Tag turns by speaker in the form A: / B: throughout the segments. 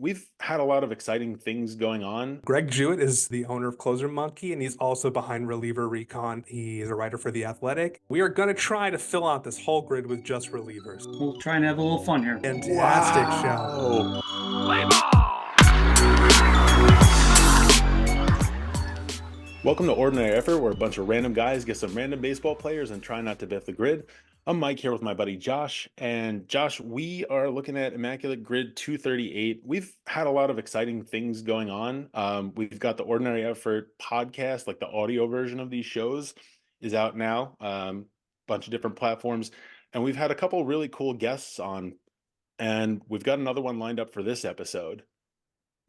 A: We've had a lot of exciting things going on.
B: Greg Jewett is the owner of Closer Monkey, and he's also behind reliever Recon. He's a writer for The Athletic. We are going to try to fill out this whole grid with just relievers.
C: We'll try and have a little fun here.
B: Fantastic shout out.
A: Wow. Welcome to Ordinary Effort, where a bunch of random guys get some random baseball players and try not to biff the grid. I'm Mike here with my buddy Josh. And Josh, we are looking at Immaculate Grid 238. We've had a lot of exciting things going on. We've got the Ordinary Effort podcast, like the audio version of these shows is out now. Bunch of different platforms. And we've had a couple really cool guests on. And we've got another one lined up for this episode.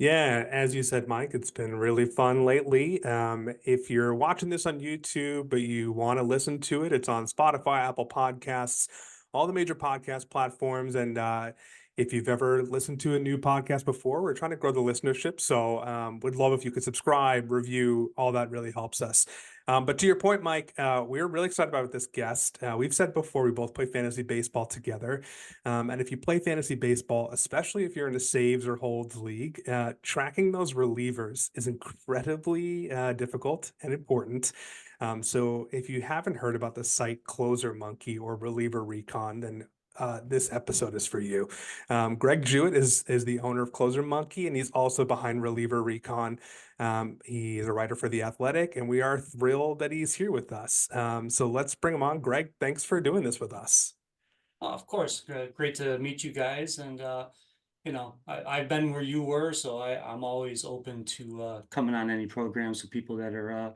B: Yeah, as you said, Mike, it's been really fun lately. If you're watching this on YouTube, but you want to listen to it, it's on Spotify, Apple Podcasts, all the major podcast platforms. And if you've ever listened to a new podcast before, we're trying to grow the listenership. So would love if you could subscribe, review, all that really helps us. But to your point, Mike, we're really excited about this guest. We've said before, we both play fantasy baseball together. And if you play fantasy baseball, especially if you're in a saves or holds league, tracking those relievers is incredibly difficult and important. So if you haven't heard about the site Closer Monkey or Reliever Recon, then this episode is for you. Greg Jewett is the owner of Closer Monkey, and he's also behind Reliever Recon. He's a writer for The Athletic, and we are thrilled that he's here with us. So let's bring him on. Greg, thanks for doing this with us.
C: Of course, great to meet you guys. And, I've been where you were, so I'm always open to coming on any programs with people that are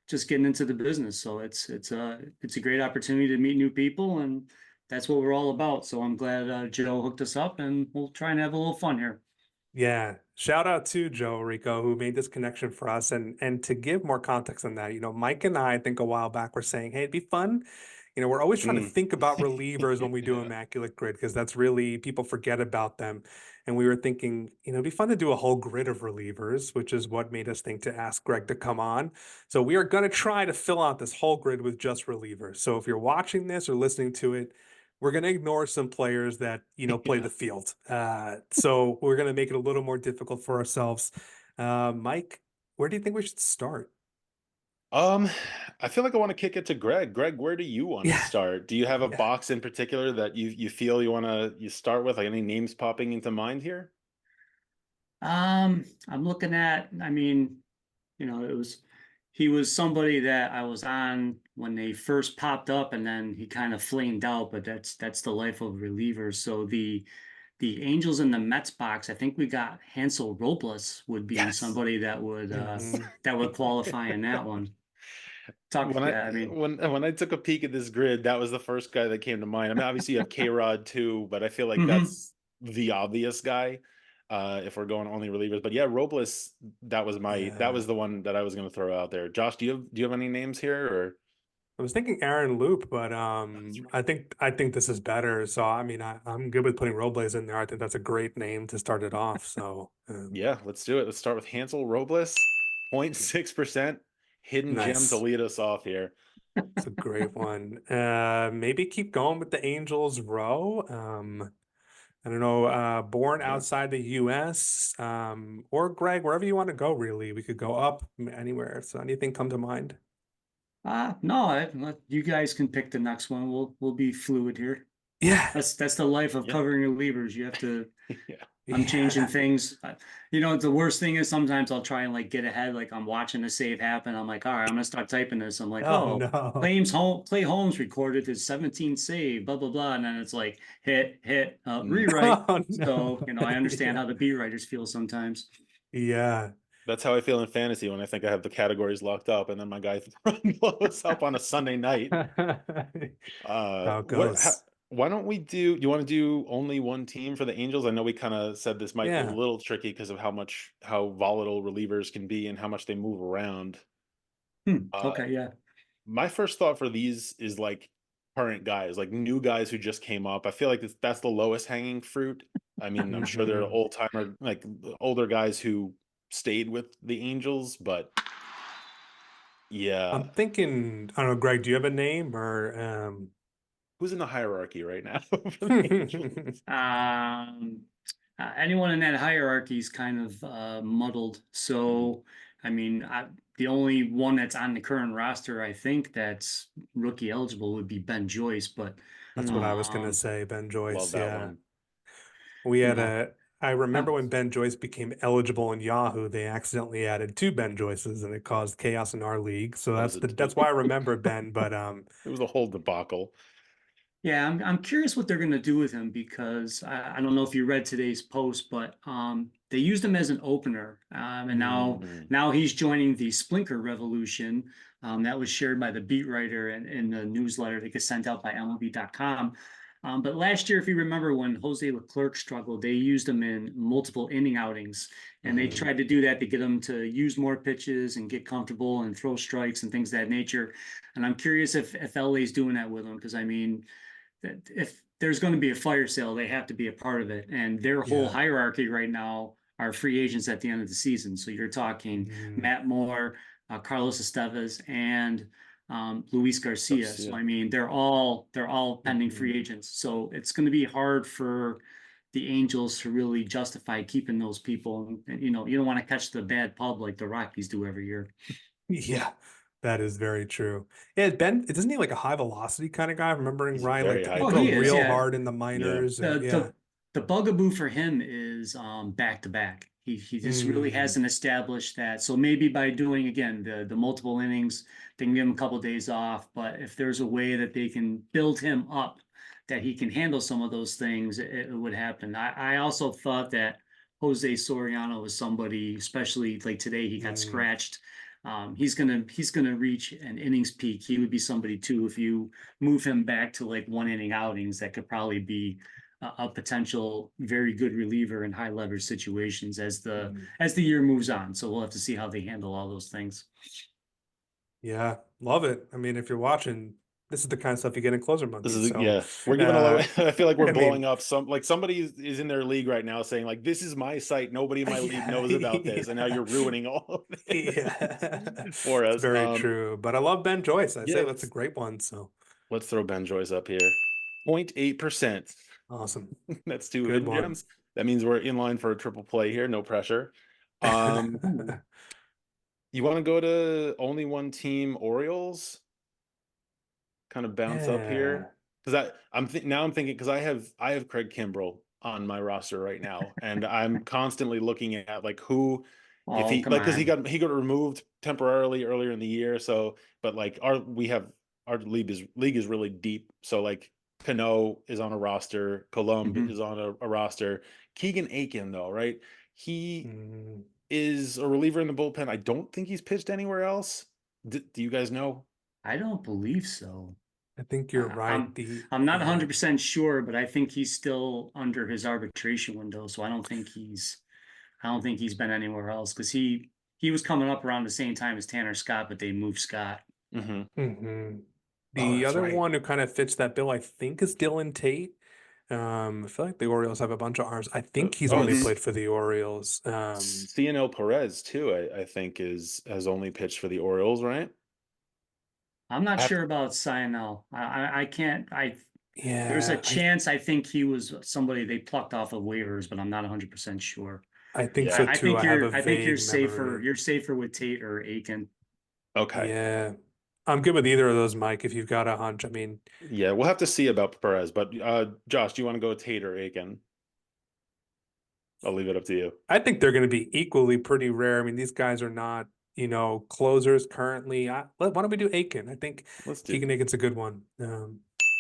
C: just getting into the business. So it's a great opportunity to meet new people, and that's what we're all about. So I'm glad Joe hooked us up, and we'll try and have a little fun here.
B: Yeah, shout out to Joe Rico who made this connection for us. And to give more context on that, Mike and I think a while back were saying, hey, it'd be fun. We're always trying to think about relievers when we do
A: Yeah.
B: Immaculate Grid because that's really people forget about them. And we were thinking, it'd be fun to do a whole grid of relievers, which is what made us think to ask Greg to come on. So we are going to try to fill out this whole grid with just relievers. So if you're watching this or listening to it, we're going to ignore some players that play
A: Yeah.
B: the field. So we're going to make it a little more difficult for ourselves. Mike, where do you think we should start?
A: Um, I feel like I want to kick it to Greg. Greg, where do you want to
B: Yeah,
A: start? Do you have a
B: yeah.
A: box in particular that you feel you start with? Like any names popping into mind here?
C: I'm looking at, it was he was somebody that I was on when they first popped up, and then he kind of flamed out, but that's the life of relievers. So the Angels and the Mets box, I think we got Hansel Robles would be
A: Yes.
C: somebody that would
B: Mhm.
C: that would qualify in that one. Talk,
A: When I
C: yeah, I mean,
A: when I took a peek at this grid, that was the first guy that came to mind. I mean, obviously you have K-Rod too, but I feel like
C: mhm.
A: that's the obvious guy if we're going only relievers. But yeah, Robles, that
B: Yeah.
A: was the one that I was going to throw out there. Josh, do you have any names here or?
B: I was thinking Aaron Loop, but
A: That's right.
B: I think this is better. So I mean, I'm good with putting Robles in there. I think that's a great name to start it off. So
A: Yeah, let's do it. Let's start with Hansel Robles, 0.6% hidden gem to
B: nice.
A: lead us off here.
B: It's a great one. Maybe keep going with the Angels row. I don't know, born
A: Yeah.
B: outside the US, or Greg, wherever you want to go, really. We could go up anywhere. So anything come to mind?
C: No, you guys can pick the next one. We'll be fluid here.
B: Yeah.
C: That's the life of
A: Yeah.
C: covering relievers. You have to.
A: Yeah.
C: I'm
B: Yeah,
C: changing
B: that
C: things. The worst thing is sometimes I'll try and like get ahead. Like I'm watching a save happen. I'm like, all right, I'm gonna start typing this. I'm like,
B: oh
C: oh,
B: no.
C: Clay Holmes recorded his 17th save, blah blah blah, and then it's like hit,
A: Mm.
C: rewrite.
B: Oh
C: So
B: no.
C: I understand
B: Yeah.
C: how the beat writers feel sometimes.
B: Yeah.
A: That's how I feel in fantasy when I think I have the categories locked up, and then my guy blows up on a Sunday night.
B: How it
A: What?
B: goes.
A: Why don't we do? Do you want to do only one team for the Angels? I know we kind of said this might be a
B: Yeah.
A: little tricky because of how volatile relievers can be and how much they move around. Uh,
C: Okay, yeah.
A: my first thought for these is like current guys, like new guys who just came up. I feel like that's the lowest hanging fruit. I mean, I'm sure there are
B: Mhm.
A: old timer, like older guys who stayed with the Angels, but yeah,
B: I'm thinking, I don't know, Greg, do you have a name or
A: who's in the hierarchy right now for the Angels?
C: Um, anyone in that hierarchy is kind of muddled. So, I mean, the only one that's on the current roster, I think that's rookie eligible would be Ben Joyce. But
B: That's what I was gonna
C: um,
B: say, Ben
A: Love
B: Joyce.
A: that
B: Yeah.
A: one.
B: We
C: you
B: had
C: know,
B: I remember
C: uh,
B: when Ben Joyce became eligible in Yahoo, they accidentally added two Ben Joyces and it caused chaos in our league. So
A: That was
B: that's why I remember Ben, but
A: it was a whole debacle.
C: yeah, I'm curious what they're going to do with him because I don't know if you read today's post, but they used him as an opener, and
A: Mm.
C: now he's joining the Splinker Revolution that was shared by the beat writer in the newsletter that gets sent out by MLB.com. But last year, if you remember when Jose Leclerc struggled, they used him in multiple inning outings, and they
A: Mhm.
C: tried to do that to get him to use more pitches and get comfortable and throw strikes and things of that nature. And I'm curious if LA's doing that with him because I mean that if there's going to be a fire sale, they have to be a part of it. And their whole
B: yeah.
C: hierarchy right now are free agents at the end of the season. So you're talking
B: Mm,
C: Matt Moore, Carlos Estevez, and Luis Garcia. So
A: Garcia.
C: I mean, they're all pending
B: mhm.
C: free agents. So it's going to be hard for the Angels to really justify keeping those people. And you don't want to catch the bad pub like the Rockies do every year.
B: Yeah, that is very true. Yeah, Ben, isn't he like a high velocity kind of guy? Remembering
A: He's
B: Ryan,
A: very
B: like he
A: high
C: Oh,
B: throw
C: he is.
A: paced.
B: real
C: Yeah,
B: hard in the
A: Yeah.
B: minors and
C: the
B: yeah.
C: the the bugaboo for him is back to back. He just really
B: Mm,
C: hasn't established that. So maybe by doing again the multiple innings, they can give him a couple of days off. But if there's a way that they can build him up, that he can handle some of those things, it would happen. I also thought that Jose Soriano was somebody, especially like today, he got
B: mm,
C: scratched. He's gonna reach an innings peak. He would be somebody too if you move him back to like one inning outings. That could probably be a potential very good reliever in high leverage situations
B: mm.
C: as the year moves on. So we'll have to see how they handle all those things.
B: Yeah, love it. I mean, if you're watching, this is the kind of stuff you get in closer
A: This
B: monkeys.
A: is
B: So,
A: yeah. We're giving a lot. I feel like we're
B: I
A: blowing
B: mean,
A: up some. Like somebody is in their league right now saying like, "This is my site. Nobody in my league
B: yeah,
A: knows about this," and now
B: yeah,
A: you're ruining all of
B: yeah.
A: this for
B: It's
A: us.
B: very true. But I love Ben Joyce. I say
A: Yeah.
B: that's a great one. So
A: Let's throw Ben Joyce up here. 0.8%.
B: awesome.
A: That's two
B: Good
A: hidden
B: one.
A: gems. That means we're in line for a triple play here. No pressure. Um, you want to go to only one team Orioles? Kind of bounce up
B: Yeah.
A: here because now I'm thinking because I have Craig Kimbrell on my roster right now, and I'm constantly looking at like who if
C: Oh,
A: he
C: come
A: like because
C: on.
A: he got removed temporarily earlier in the year, so but like our league is really deep, so like Cano is on a roster, Colomb
C: Mhm.
A: is on a roster, Keegan Aiken though, right? He
B: Mm,
A: is a reliever in the bullpen. I don't think he's pitched anywhere else. Do you guys know?
C: I don't believe so.
B: I think you're
C: I,
B: right.
C: I'm
B: The
C: I'm not
B: yeah.
C: 100% sure, but I think he's still under his arbitration window, so I don't think he's been anywhere else because he was coming up around the same time as Tanner Scott, but they moved Scott.
A: Hmm.
B: Hmm.
A: Oh,
B: The
A: that's
B: other
A: right.
B: one who kind of fits that bill, I think, is Dylan Tate. I feel like the Orioles have a bunch of arms. I think he's only
C: Hmm.
B: played for the Orioles.
A: CNL Perez too, I think has only pitched for the Orioles, right?
C: I'm not
A: I have
C: sure
A: to,
C: about Sionel. I can't. There's a
B: Yeah,
C: chance I think he was somebody they plucked off of waivers, but I'm not 100% sure.
B: I think
A: yeah.
B: so
C: I
B: too.
C: think
B: I have a
C: you're
B: vague
C: safer.
B: memory.
C: You're safer with Tate or Aiken.
A: Okay.
B: Yeah, I'm good with either of those, Mike. If you've got a hunch, I mean,
A: Yeah, we'll have to see about Perez, but Josh, do you want to go Tate or Aiken? I'll leave it up to you.
B: I think they're going to be equally pretty rare. I mean, these guys are not, closers currently. Why don't we do Aiken? I think
A: Let's do
B: Keegan Aiken's a good one.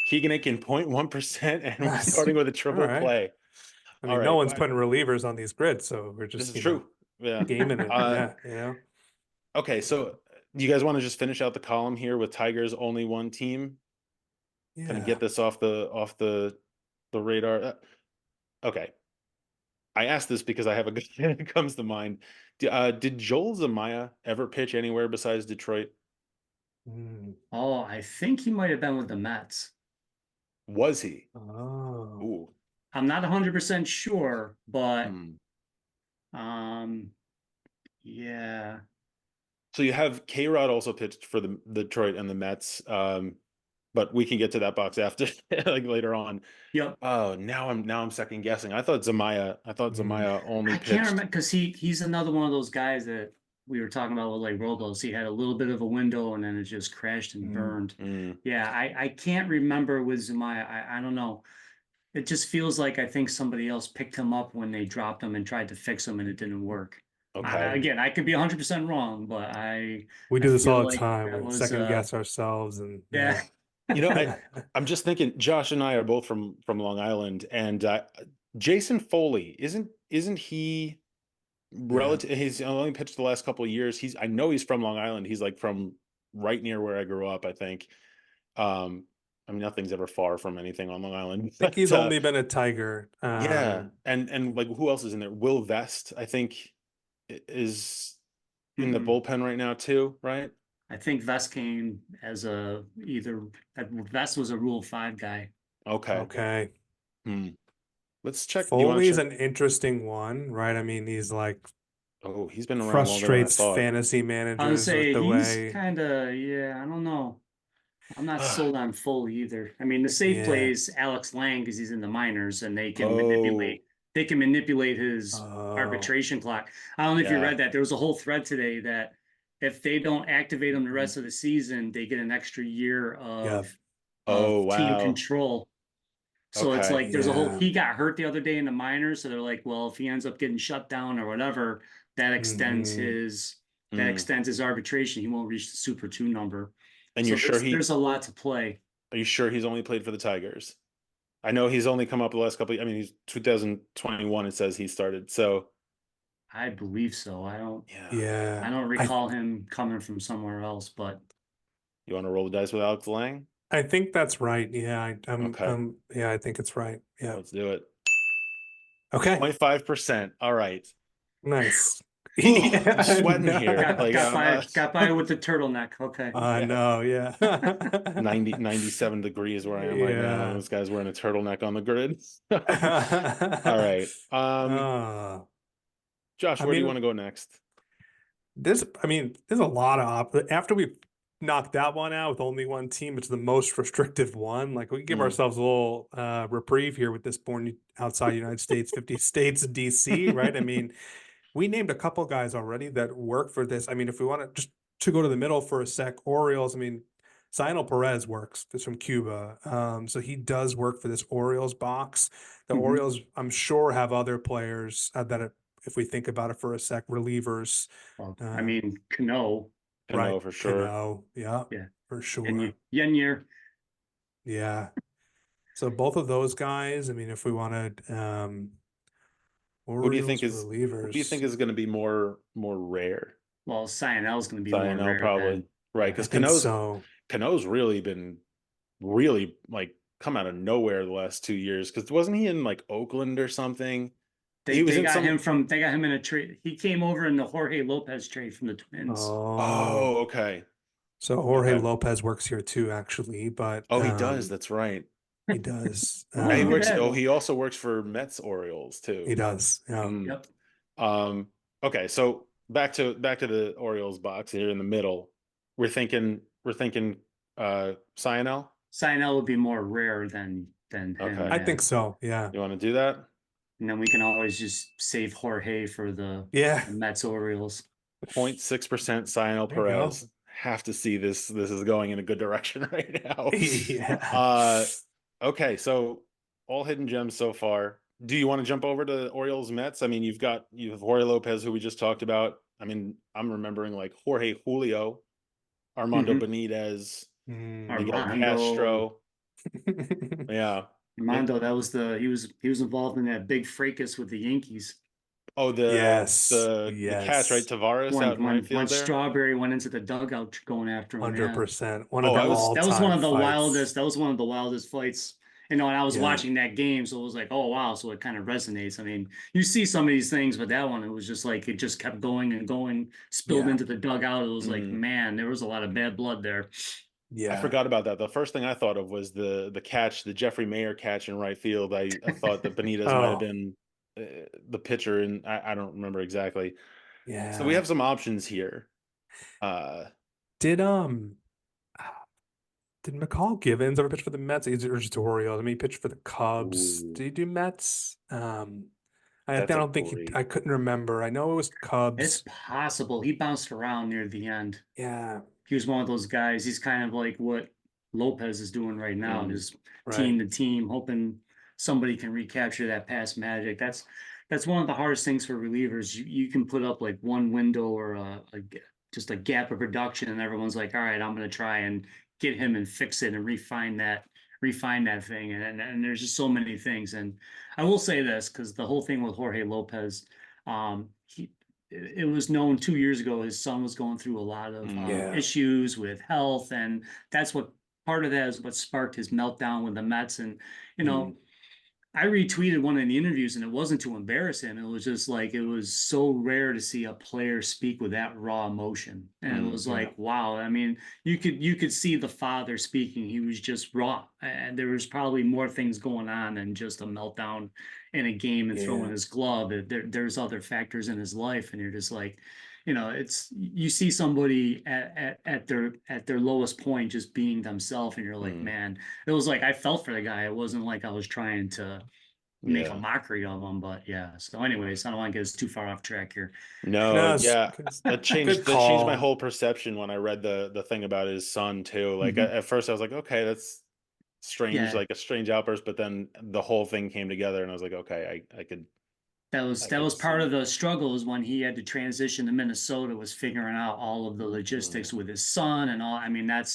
A: Keegan Aiken 0.1%, and we're
B: Nice.
A: starting with a
B: All
A: triple
B: right.
A: play.
B: I
A: All
B: mean, no
A: right.
B: one's putting relievers on these grids, so we're
A: This
B: just,
A: is true. Yeah.
B: gaming it.
A: Uh
B: Yeah,
A: okay, so you guys want to just finish out the column here with Tigers only one team? Kind of
B: yeah.
A: get this off the radar. Okay. I asked this because I have a good that comes to mind. Did Joel Zamaya ever pitch anywhere besides Detroit?
B: Mm.
C: Oh, I think he might have been with the Mets.
A: Was he?
B: Oh.
A: Ooh.
C: I'm not 100% sure, but
A: Hmm.
C: um, yeah.
A: So you have K Rod also pitched for the Detroit and the Mets. but we can get to that box after, like later on.
C: Yep.
A: Oh, now I'm second guessing.
B: Mm.
A: I thought Zamaya only
C: I can't
A: pitched.
C: remember because he's another one of those guys that we were talking about with like Robles. He had a little bit of a window and then it just crashed and
B: Mm.
C: burned.
A: Mm,
C: Yeah, I can't remember with Zumaya. I don't know. It just feels like I think somebody else picked him up when they dropped him and tried to fix him and it didn't work.
A: okay.
C: Again, I could be 100% wrong, but
B: We
C: I
B: do this
C: feel
B: all the
C: like
B: time.
C: that
B: We
C: was
B: second guess ourselves, and
C: yeah.
B: yeah.
A: You know, I'm just thinking. Josh and I are both from Long Island, and Jason Foley isn't he
B: Yeah.
A: relative? He's only pitched the last couple of years. I know he's from Long Island. He's like from right near where I grew up, I think. Um, I mean, nothing's ever far from anything on Long Island,
B: I think
A: but
B: he's only been a Tiger.
A: yeah, and like who else is in there? Will Vest, I think, is in the
C: Mm-mm.
A: bullpen right now too, right?
C: I think Vest came as a either Vest was a Rule 5 guy.
A: Okay.
B: Okay.
A: Hmm. Let's check. Do you want to
B: Foley's
A: check?
B: an interesting one, right? I mean, he's like
A: Oh, he's been around longer than I
B: frustrates
A: thought.
B: fantasy
C: I would
B: managers with
C: say
B: the
C: he's
B: way.
C: kind of yeah. I don't know. I'm not
A: Ah,
C: sold on Foley either. I mean, the safe
B: Yeah.
C: play is Alex Lang because he's in the minors and
A: oh,
C: they can manipulate his
B: Oh,
C: arbitration clock. I don't know if you
A: yeah.
C: read that. There was a whole thread today that if they don't activate him the
A: Mhm.
C: rest of the season, they get an extra year
B: yeah.
A: Oh,
C: of team
A: wow.
C: control. So it's
A: Okay.
C: like there's a whole
B: Yeah.
C: he got hurt the other day in the minors, so they're like, well, if he ends up getting shut down or whatever,
B: Hmm.
C: that
A: Mm.
C: extends his arbitration. He won't reach the Super 2 number.
A: And
C: So there's a lot to play.
A: are you sure he's only played for the Tigers? I know he's only come up the last couple. I mean, he's 2021. It says he started. So
C: I believe so.
A: yeah,
B: Yeah.
C: I don't recall him coming from somewhere else, but
A: you want to roll the dice with Alex Lang?
B: I think that's right. Yeah.
A: Okay,
B: Yeah, I think it's right. Yeah.
A: let's do it.
B: Okay.
A: 0.5%. All right.
B: Nice.
A: Whew, I'm
B: Yeah.
A: sweating here. Like
C: got by with the turtleneck. Okay.
B: I
A: yeah,
B: know. Yeah.
A: 97 degrees where I am right now, and
B: Yeah.
A: this guy's wearing a turtleneck on the grid. All right.
B: Uh,
A: Josh,
B: I
A: where do you
B: mean,
A: want to go next?
B: there's a lot of after we knocked that one out with only one team, it's the most restrictive one. Like we can give
A: Mm.
B: ourselves a little reprieve here with this born outside United States, 50 states, DC, right? I mean, we named a couple guys already that work for this. I mean, if we want to just to go to the middle for a sec, Orioles, I mean, Sionel Perez works. That's from Cuba. So he does work for this Orioles box. The
C: Mhm.
B: Orioles, I'm sure, have other players if we think about it for a sec, relievers.
C: Well, I
B: Um,
C: mean, Cano,
A: I know
B: right.
A: for sure.
B: Cano. Yeah,
C: yeah,
B: for
C: and
B: sure.
C: Yenyer.
B: Yeah. So both of those guys, I mean, if we wanted
A: Who do you think
B: Orioles
A: is who do you think
B: relievers,
A: is going to be more rare?
C: Well, Sionel is going to be more
A: Sionel
C: rare
A: probably,
C: than
A: right?
B: I
A: Because
C: yeah.
B: think so.
A: Cano's really been really like come out of nowhere the last 2 years. Because wasn't he in like Oakland or something? He was
C: They
A: in
C: got
A: some.
C: him from they got him in a trade. He came over in the Jorge Lopez trade from the Twins.
B: Oh,
A: Oh, okay,
B: so Jorge
A: okay.
B: Lopez works here too, actually, but
A: Oh, he does. That's right.
B: he does.
C: Oh,
A: And he
C: look at
A: works.
C: that.
A: Oh, he also works for Mets Orioles
B: He
A: too.
B: does. Yeah.
A: Mm.
C: Yep.
A: Um. Okay, so back to the Orioles box here in the middle. We're thinking Sionel.
C: Sionel would be more rare than him,
A: Okay,
B: I
C: yeah.
B: think so. Yeah.
A: you want to do that?
C: And then we can always just save Jorge for
B: Yeah.
C: the Mets Orioles.
A: 0.6% Sionel
B: There you go.
A: Perez. Have to see this. This is going in a good direction right now.
B: Yeah.
A: Uh, okay, so all hidden gems so far. Do you want to jump over to Orioles Mets? I mean, you have Jorge Lopez, who we just talked about. I mean, I'm remembering like Jorge Julio, Armando
C: Hmm.
A: Benitez,
B: Mm.
A: Miguel
C: Armando,
A: Castro. Yeah.
C: Armando, that was he was involved in that big fracas with the Yankees.
A: Oh,
B: Yes.
A: the catch, right?
B: Yes.
A: Tavares out in right
C: When
A: field there.
C: Strawberry went into the dugout going after him, yeah.
B: 100%. One of
A: Oh,
B: the
A: I was
C: That was one
B: all-time
C: of the
B: fights.
C: wildest. That was one of the wildest fights. You know, and I was
B: Yeah.
C: watching that game, so it was like, oh wow, so it kind of resonates. I mean, you see some of these things, but that one, it was just like it just kept going and going, spilled
B: Yeah.
C: into the dugout. It was like,
A: mm,
C: man, there was a lot of bad blood there.
A: I
B: Yeah.
A: forgot about that. The first thing I thought of was the catch, the Jeffrey Mayer catch in right field. I thought that Benitez might have
B: Oh,
A: been the pitcher, and I don't remember exactly. So we
B: yeah.
A: have some options here. Uh,
B: Did Did McCall Givens ever pitch for the Mets? Is it or just Orioles? I mean, he pitched for the Cubs.
A: Ooh,
B: Did he do Mets? I
A: that's a
B: don't think
A: great.
B: I couldn't remember. I know it was
C: It's
B: Cubs.
C: possible. He bounced around near the end.
B: Yeah,
C: He was one of those guys. He's kind of like what Lopez is doing right now,
A: Mm,
C: just
B: right.
C: team to team, hoping somebody can recapture that past magic. That's one of the hardest things for relievers. You can put up like one window or just a gap of production, and everyone's like, all right, I'm gonna try and get him and fix it and refine that thing. And there's just so many things. And I will say this because the whole thing with Jorge Lopez, he it was known 2 years ago his son was going through a lot of
B: Yeah.
C: issues with health, and that's what part of that is what sparked his meltdown with the Mets. And you
B: Mm,
C: know, I retweeted one of the interviews, and it wasn't to embarrass him. It was just like it was so rare to see a player speak with that raw emotion, and it was
B: yeah.
C: like, wow. I mean, you could see the father speaking. He was just raw, and there was probably more things going on than just a meltdown in a game and throwing
B: Yeah.
C: his glove. There's other factors in his life, and you're just like, it's you see somebody at their lowest point just being themselves, and you're like,
A: mm,
C: man, it was like I felt for the guy. It wasn't like I was trying to make a
A: yeah.
C: mockery of him, but yeah. So, anyways, I don't want to get us too far off track here.
A: No,
B: No, it's
A: yeah. That
B: good
A: changed my
B: call.
A: whole perception when I read the thing about his son too. Like
C: Mhm.
A: at first I was like, okay, that's strange,
C: Yeah,
A: like a strange outburst, but then the whole thing came together and I was like, okay,
C: that was
A: I
C: that
A: could
C: was part of
A: see.
C: the struggles when he had to transition to Minnesota, was figuring out all of the
A: Mm,
C: logistics with his son and all. I mean, that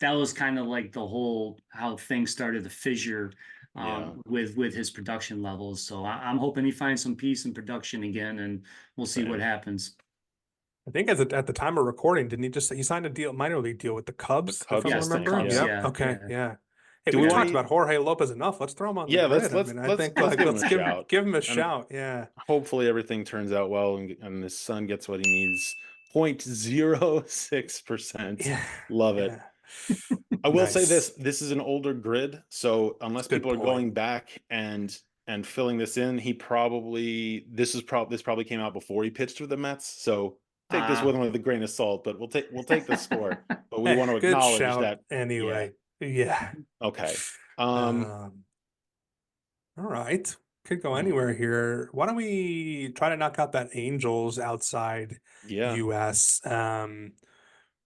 C: was kind of like the whole how things started to fissure
A: yeah,
C: with his production levels. So I'm hoping he finds some peace in production again, and we'll see what
A: same.
C: happens.
B: I think at the time of recording, didn't he signed a minor league deal with the
A: The
B: Cubs, if
A: Cubs,
B: I'm
A: I
C: Yes, the
A: think,
B: remembering?
C: Cubs.
A: yeah.
B: Yep.
C: Yeah,
B: Okay.
C: yeah,
B: Yeah. Hey,
A: Do
B: we've
A: we
C: yeah.
A: want
B: talked
A: to
B: about Jorge Lopez enough. Let's throw him on the
A: yeah,
B: grid. I mean, I think
A: let's give him
B: let's
A: a shout.
B: give him a
A: And
B: shout. Yeah.
A: hopefully everything turns out well and his son gets what he needs. 0.06%.
B: Yeah.
A: Love it.
B: Yeah.
A: I will say
B: Nice.
A: this is an older grid, so
B: That's
A: unless
B: a good
A: people are
B: point.
A: going back and filling this in, this probably came out before he pitched for the Mets. So take this
C: Uh
A: with a grain of salt, but we'll take the score. But we
B: Hey,
A: want to
B: good
A: acknowledge
B: shout
A: that, yeah.
B: anyway. Yeah.
A: Okay. Um,
B: Um, all right. Could go
A: oh,
B: anywhere here. Why don't we try to knock out that Angels outside
A: yeah,
B: US?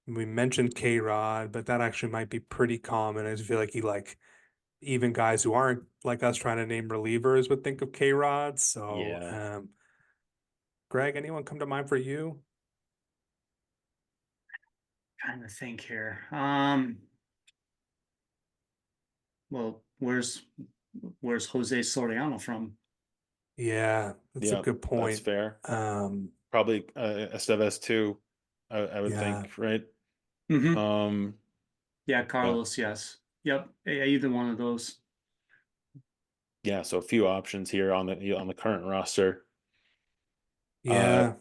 B: We mentioned K-Rod, but that actually might be pretty common. I just feel like even guys who aren't like us trying to name relievers would think of K-Rod. So,
A: yeah.
B: Greg, anyone come to mind for you?
C: Trying to think here. Well, where's Jose Soriano from?
B: Yeah, that's a
A: Yeah,
B: good
A: that's
B: point.
A: fair.
B: Um,
A: Probably Estevez too, I would
B: yeah,
A: think, right?
C: Hmm.
A: Um,
C: Yeah,
A: yeah.
C: Carlos, yes. Yep. Yeah, either one of those.
A: Yeah, so a few options here on the current roster. Uh,
B: yeah.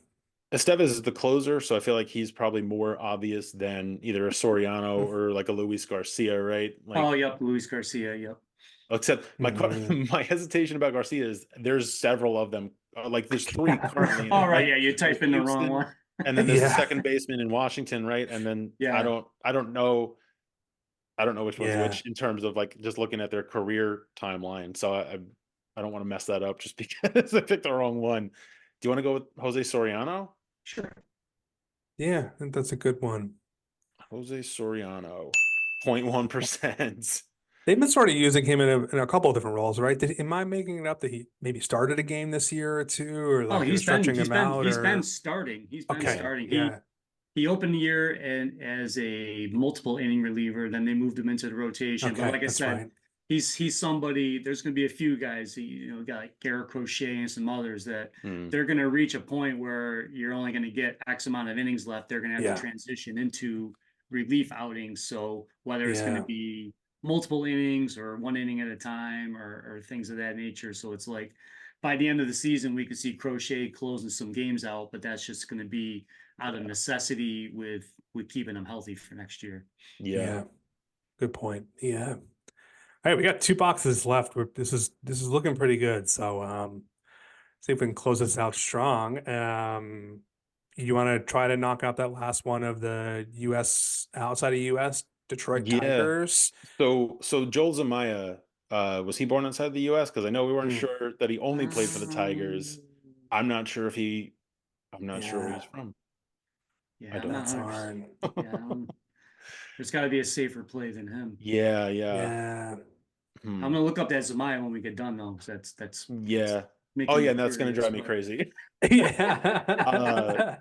A: Estevez is the closer, so I feel like he's probably more obvious than either a Soriano or like a Luis Garcia, right?
C: Oh,
A: Like,
C: yep, Luis Garcia, yep.
A: except
B: Mhm.
A: my hesitation about Garcia is there's several of them. Like, there's three currently in
C: All
A: it,
C: right,
A: right?
C: yeah, you
A: There's
C: type in the wrong
A: Houston,
C: one.
A: and then there's the
B: Yeah,
A: second baseman in Washington, right? And then
C: Yeah,
A: I don't know which one's
B: yeah.
A: which in terms of like just looking at their career timeline. So I don't want to mess that up just because I picked the wrong one. Do you want to go with Jose Soriano?
C: sure.
B: Yeah, I think that's a good one.
A: Jose Soriano, 0.1%.
B: They've been sort of using him in a couple of different roles, right? Am I making it up that he maybe started a game this year or two, or
C: Oh,
B: like they were
C: he's been
B: stretching
C: he's
B: him
C: been
B: out,
C: he's been
B: or
C: starting. He's been
B: okay,
A: Yeah.
C: starting. He
B: yeah,
C: he opened the year and as a multiple inning reliever, then they moved him into the rotation. But
B: okay,
C: like I
B: that's
C: said,
B: right.
C: he's somebody. There's going to be a few guys, got like Garrett Crochet and some others that
A: Mm,
C: they're going to reach a point where you're only going to get X amount of innings left. They're going to have to
B: Yeah,
C: transition into relief outings. So whether it's going to
B: yeah,
C: be multiple innings or one inning at a time or things of that nature. So it's like by the end of the season, we could see Crochet closing some games out, but that's just going to be out of
A: yeah.
C: necessity with keeping them healthy for next year.
A: Yeah.
B: yeah. Good point. Yeah. All right, we got two boxes left. This is looking pretty good. So, see if we can close this out strong. You want to try to knock out that last one of the U.S. outside of U.S. Detroit
A: Yeah.
B: Tigers.
A: So Joel Zamaya, was he born outside the US? Because I know we weren't
B: Mm,
A: sure that he only played for the Tigers.
C: Um,
A: I'm not sure if he, I'm not sure where he's
B: yeah,
A: from. I
C: yeah, I'm not
A: don't.
B: that's
C: 100%.
B: hard.
C: Yeah, there's got to be a safer play than him.
A: Yeah, yeah.
B: Yeah.
C: I'm
A: Hmm.
C: gonna look up that Zamaya when we get done, though, because that's
A: Yeah. Oh
C: making
A: yeah,
C: me
A: and that's gonna
C: curious.
A: drive me
C: But
A: crazy. Uh,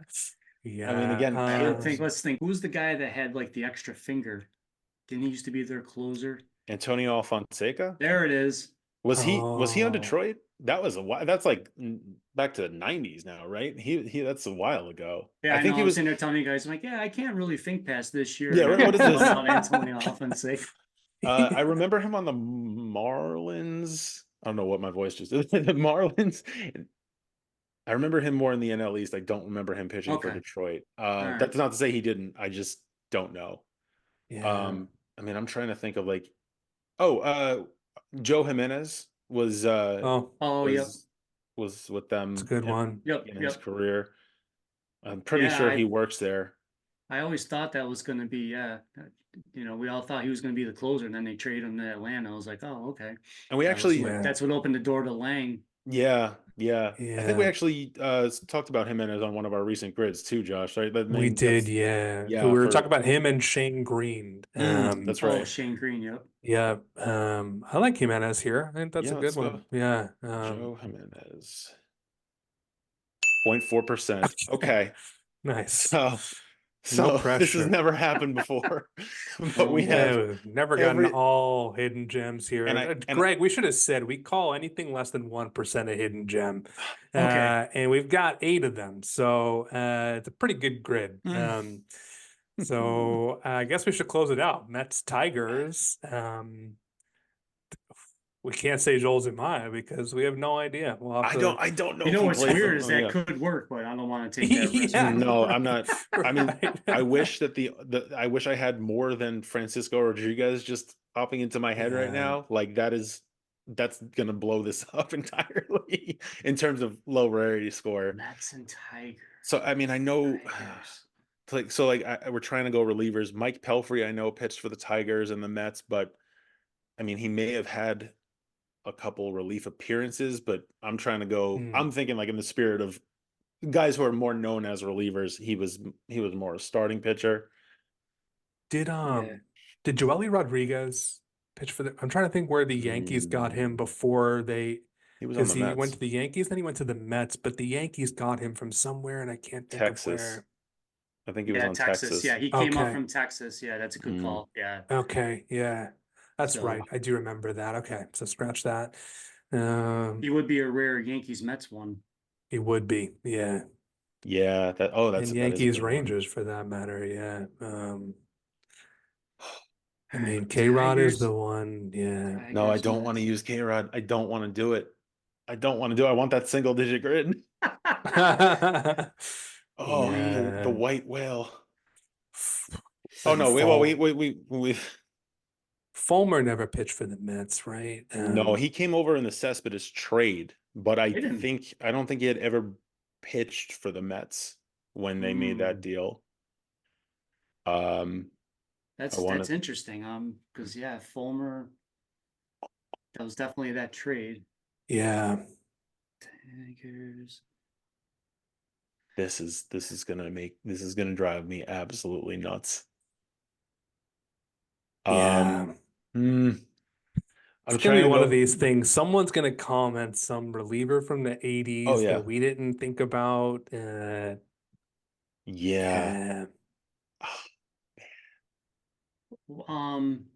B: Yeah.
A: I mean,
B: Yeah.
A: again,
C: I'm trying to think. Let's think. Who's the guy that had like the extra finger? Didn't he used to be their closer?
A: Antonio Fonseca.
C: There it is.
A: Was he on
B: Oh,
A: Detroit? That was a while. That's like back to the 90s now, right? He that's a while ago.
C: Yeah,
A: I
C: I
A: think
C: know.
A: he
C: I'm
A: was.
C: sitting there telling you guys, I'm like, yeah, I can't really think past this year,
A: Yeah,
C: and
A: right.
C: I'm
A: What is
C: pulling
A: this?
C: out Antonio Offense.
A: I remember him on the Marlins. I don't know what my voice just did. The Marlins. I remember him more in the NL East. I don't remember him pitching for
C: Okay,
A: Detroit.
C: all right.
A: That's not to say he didn't. I just don't know.
B: yeah.
A: I mean, I'm trying to think of like, oh, Joe Jimenez
B: Oh,
C: Oh, yep,
A: was was with
B: it's a
A: them
B: good one.
C: yep,
A: in his
C: yep.
A: career. I'm pretty
C: Yeah,
A: sure he works there.
C: I always thought that was going to be, yeah. We all thought he was going to be the closer, and then they traded him to Atlanta. I was like, oh, okay.
A: And we
C: That was
A: actually,
C: what
B: Yeah.
C: that's what opened the door to Lang.
A: yeah, yeah. I think we
B: Yeah.
A: actually talked about Jimenez on one of our recent grids too, Josh. Right? That
B: We
A: name,
B: did,
A: that's
B: yeah. We
A: yeah,
B: were talking
A: for
B: about him and Shane Green.
A: that's
C: Oh,
A: right.
C: Shane Green, yep.
B: Yeah. I like Jimenez here. I think that's
A: Yeah,
B: a good
A: let's go.
B: one. Yeah.
A: Joe Jimenez. 0.4%. Okay.
B: Nice.
A: So
B: No
A: so this has
B: pressure.
A: never happened before. But
C: Oh
A: we
C: boy.
A: have
B: We've never gotten
A: every
B: all hidden gems
A: and
B: here.
A: I and
B: Greg, we should have said we call anything less than 1% a hidden gem.
C: Okay.
B: And we've got 8 of them. So it's a pretty good grid. So I guess we should close it out. Mets, Tigers. We can't say Joel Zumaya because we have no idea. We'll have to.
A: I don't know
C: You
A: if
C: know
A: he
C: what's
A: played for
C: weird is that
A: yeah.
C: could work, but I don't want to take that risk.
B: Yeah,
A: No, I'm
B: right,
A: not. I mean,
B: right.
A: I wish that I wish I had more than Francisco Rodriguez just popping into my head right
B: Yeah.
A: now. Like that's gonna blow this up entirely in terms of low rarity score.
C: Mets and Tigers.
A: So I mean, I know
C: Tigers.
A: we're trying to go relievers. Mike Pelfrey, I know pitched for the Tigers and the Mets, but I mean, he may have had a couple relief appearances, but I'm trying to go.
B: Hmm.
A: I'm thinking like in the spirit of guys who are more known as relievers. He was more a starting pitcher.
B: Did
C: Yeah.
B: um did Joely Rodriguez pitch for the I'm trying to think where the Yankees got him
A: Mm,
B: before they
A: he was on
B: because
A: the
B: he went
A: Mets,
B: to the Yankees, then he went to the Mets, but the Yankees got him from somewhere and I can't think of
A: Texas.
B: where.
A: I think he was
C: Yeah,
A: on
C: Texas. Yeah,
A: Texas.
C: he came up
B: Okay.
C: from Texas. Yeah, that's a good
A: Mm,
C: call. Yeah.
B: Okay, yeah. That's
C: So
B: right. I do remember that. Okay, so scratch that.
C: he would be a rare Yankees Mets one.
B: It would be, yeah.
A: yeah,
B: And
A: that is a
B: Yankees
A: good one.
B: Rangers for that matter, yeah. I
C: All
B: mean,
C: right,
B: K-Rod is the
C: Tigers.
B: one, yeah.
A: No, I
C: Tigers
A: don't want to
C: Mets.
A: use K-Rod. I don't want to do it. I don't want to do it. I want that single digit grid. Oh, the
B: Yeah.
A: white whale. Oh
B: And
A: no, wait, well, we
B: Fulmer never pitched for the Mets, right?
A: no, he came over in the Cespedes trade, but
C: Hit him.
A: I don't think he had ever pitched for the Mets when they made that
C: Mm,
A: deal. Um, I want
C: that's
A: to.
C: interesting. Because yeah, Fulmer, that was definitely that trade.
B: Yeah.
C: Tigers.
A: This is gonna drive me absolutely nuts. Um,
B: Yeah.
A: hmm,
B: It's
A: I'm
B: gonna be
A: trying to
B: one of
A: go.
B: these things. Someone's gonna comment some reliever from the
A: Oh
B: 80s that
A: yeah,
B: we didn't think about.
A: yeah.
B: Yeah.
C: Um,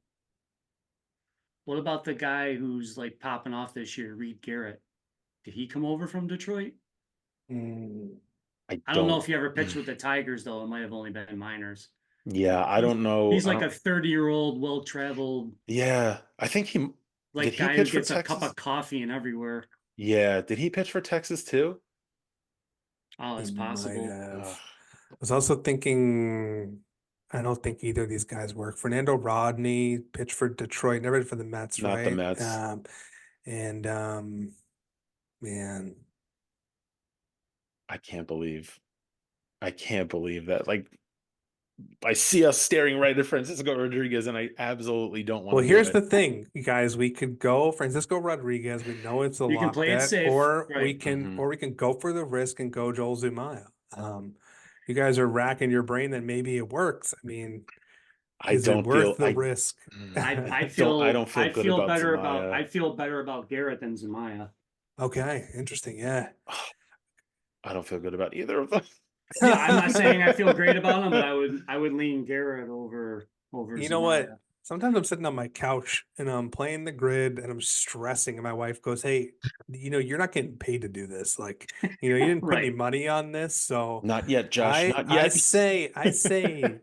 C: what about the guy who's like popping off this year, Reed Garrett? Did he come over from Detroit?
B: Mm,
A: I
C: I don't know
A: don't.
C: if he ever pitched with the Tigers though. It might have only been minors.
A: Yeah, I
C: He's
A: don't know.
C: he's
A: I
C: like
A: don't.
C: a 30-year-old, well-traveled,
A: Yeah, I think did
C: like
A: he
C: guy who
A: pitch for
C: gets a cup
A: Texas?
C: of coffee and everywhere.
A: Yeah, did he pitch for Texas too?
C: Oh,
B: he
C: it's
B: might
C: possible.
A: Ugh,
B: have. I was also thinking, I don't think either of these guys work. Fernando Rodney pitched for Detroit, never for the Mets,
A: not the
B: right?
A: Mets.
B: And man,
A: I can't believe. I can't believe that. Like I see us staring right at Francisco Rodriguez, and I absolutely don't want
B: Well,
A: to do
B: here's
A: it.
B: the thing, you guys. We could go Francisco Rodriguez. We know it's a
C: You can
B: lock
C: play it
B: bet,
C: safe,
B: or we
C: right?
B: can go for the risk and go Joel Zumaya. You guys are racking your brain that maybe it works. I mean,
A: I
B: is it
A: don't
B: worth
A: feel
B: the risk?
A: I don't feel good about Zamaya.
C: I feel better about Garrett than Zamaya.
B: Okay, interesting. Yeah.
A: I don't feel good about either of them.
C: Yeah, I'm not saying I feel great about him, but I would lean Garrett over
B: You know what?
C: Zamaya.
B: Sometimes I'm sitting on my couch and I'm playing the grid and I'm stressing, and my wife goes, "Hey, you're not getting paid to do this. Like, you didn't put any
C: Right.
B: money on this." So
A: Not yet, Josh.
B: I
A: Not
B: I
A: yet.
B: say I say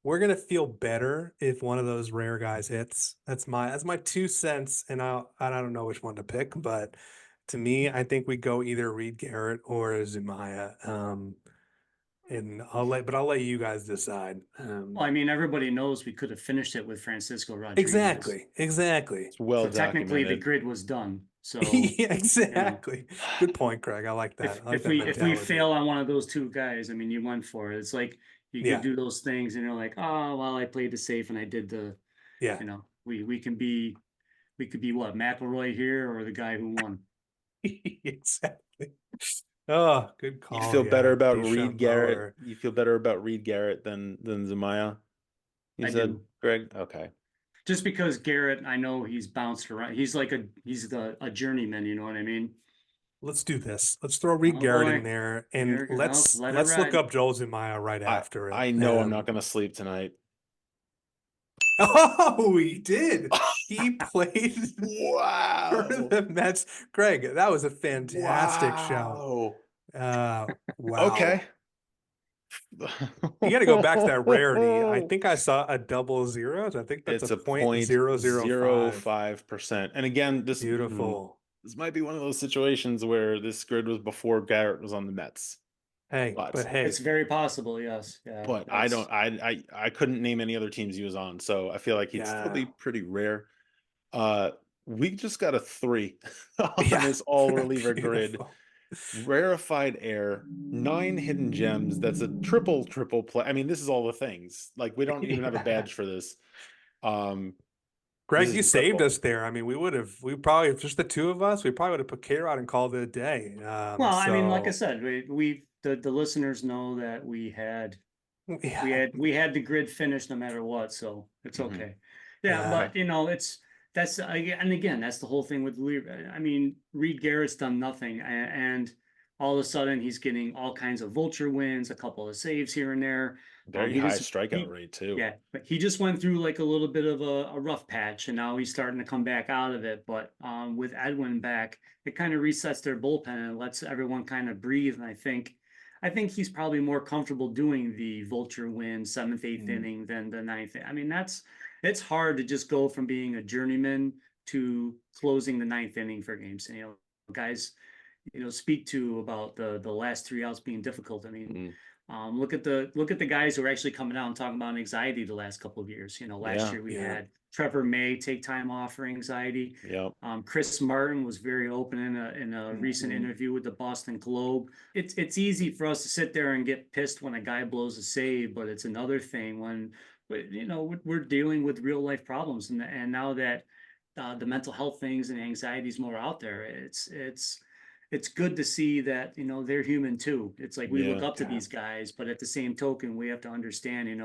B: we're gonna feel better if one of those rare guys hits. That's my 2 cents, and I don't know which one to pick, but to me, I think we go either Reed Garrett or Zumaya. And I'll let you guys decide.
C: Well, I mean, everybody knows we could have finished it with Francisco Rodriguez.
B: Exactly.
A: It's well
C: So technically the
A: documented.
C: grid was done. So,
B: Yeah,
C: you know,
B: exactly. Good point, Craig. I like that. I like that
C: if we
B: mentality.
C: fail on one of those two guys, I mean, you went for it. It's like you could
B: Yeah,
C: do those things and you're like, oh, well, I played the safe and I did the,
B: yeah,
C: we could be what, McElroy here or the guy who won.
B: exactly. Oh, good
A: You
B: call.
A: feel better
B: Yeah,
A: about Reed Garrett.
B: DeChambeau.
A: You feel better about Reed Garrett than Zamaya. You
C: I
A: said,
C: do.
A: Greg? Okay.
C: Just because Garrett, I know he's bounced around. He's a journeyman, you know what I mean?
B: Let's do this. Let's throw Reed
C: Oh
B: Garrett in
C: boy.
B: there, and
C: Here, I'll let it
B: let's look
C: ride.
B: up Joel Zumaya right
A: I
B: after it.
A: I know I'm not going to sleep tonight.
B: Oh, he did. He played for
A: Wow.
B: the Mets. Greg, that was a fantastic shout.
A: Wow.
B: Wow.
A: Okay.
B: You got to go back to that rarity. I think I saw a double zeros. I think that's a
A: It's a
B: point
A: point
B: zero zero
A: zero
B: five.
A: five percent. And again,
B: Beautiful.
A: this might be one of those situations where this grid was before Garrett was on the Mets.
B: Hey,
A: But
B: but hey,
C: It's very possible, yes. Yeah,
A: I
C: that's
A: don't I couldn't name any other teams he was on, so I feel like he'd still
B: yeah,
A: be pretty rare. Uh we just got a 3 on
B: yeah,
A: this all reliever grid.
B: beautiful.
A: Rarefied air, 9 hidden gems. That's a triple play. I mean, this is all the things. Like we don't even have a
B: Yeah.
A: badge for this. Um, this
B: Greg,
A: is
B: you saved
A: incredible.
B: us there. I mean, we probably, if just the two of us, we probably would have put K-Rod and called it a day.
C: well, I mean, like I
B: So
C: said, the listeners know that
B: yeah,
C: we had the grid finished no matter what, so it's
A: Mhm.
C: okay. Yeah,
B: yeah,
C: but that's and again, that's the whole thing with Lee. I mean, Reed Garrett's done nothing, and all of a sudden he's getting all kinds of vulture wins, a couple of saves here and there.
A: Very
C: He
A: high
C: just
A: strikeout
C: he
A: rate too.
C: Yeah, but he just went through like a little bit of a rough patch, and now he's starting to come back out of it. But with Edwin back, it kind of resets their bullpen and lets everyone kind of breathe. And I think he's probably more comfortable doing the vulture win, seventh, eighth
B: Mm.
C: inning than the ninth. I mean, it's hard to just go from being a journeyman to closing the ninth inning for games. And guys, speak to about the last 3 outs being difficult. I mean,
A: Mm.
C: look at the guys who are actually coming out and talking about anxiety the last couple of years. Last
A: Yeah.
C: year we
B: Yeah.
C: had Trevor May take time off for anxiety.
A: Yep.
C: Chris Martin was very open in a recent interview with the Boston Globe. It's easy for us to sit there and get pissed when a guy blows a save, but it's another thing when we're dealing with real life problems, and now that the mental health things and anxiety is more out there, it's good to see that they're human too. It's like we look
A: Yeah.
C: up to
B: Yeah.
C: these guys, but at the same token, we have to understand, and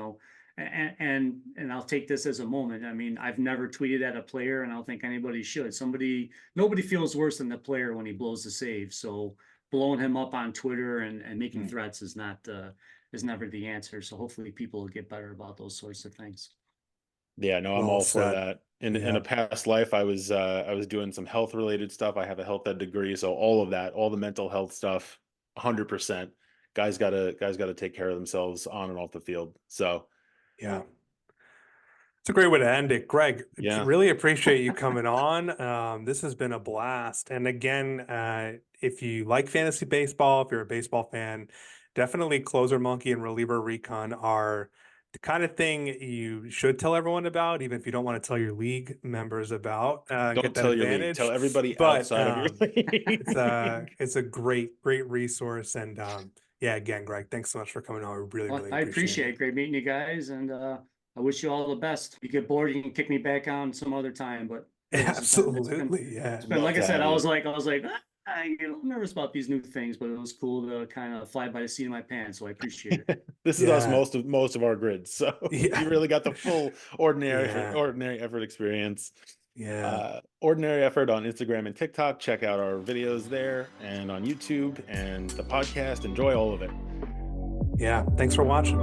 C: I'll take this as a moment. I mean, I've never tweeted at a player, and I don't think anybody should. Nobody feels worse than the player when he blows the save. So blowing him up on Twitter and making threats is never the answer. So hopefully people will get better about those sorts of things.
A: Yeah, no, I'm
B: Well
A: all for
B: said.
A: that. In
B: Yeah.
A: a past life, I was doing some health related stuff. I have a health ed degree, so all of that, all the mental health stuff, 100%. Guys gotta take care of themselves on and off the field. So
B: Yeah. It's a great way to end it. Greg,
A: yeah,
B: really appreciate you coming on. This has been a blast. And again, if you like fantasy baseball, if you're a baseball fan, definitely Closer Monkey and Reliever Recon are the kind of thing you should tell everyone about, even if you don't want to tell your league members about,
A: don't
B: get that
A: tell your league. Tell
B: advantage.
A: everybody
B: But
A: outside of your
B: it's
A: league.
B: it's a great resource. And Yeah, again, Greg, thanks so much for coming on. We really,
C: Well,
B: really
C: I
B: appreciate
C: appreciate
B: it.
C: it. Great meeting you guys, and I wish you all the best. If you get bored, you can kick me back on some other time. But hey, this has been
B: Absolutely. Yeah.
C: it's been
A: Love
C: like I
A: to
C: said,
A: have you.
C: I was like, I'm nervous about these new things, but it was cool to kind of fly by the seat of my pants. So I appreciate it.
A: This is us
B: Yeah.
A: most of our grids, so
B: Yeah.
A: you really got the full
B: Yeah.
A: ordinary effort experience.
B: Yeah.
A: Ordinary Effort on Instagram and TikTok. Check out our videos there, and on YouTube and the podcast. Enjoy all of it.
B: Yeah. Thanks for watching.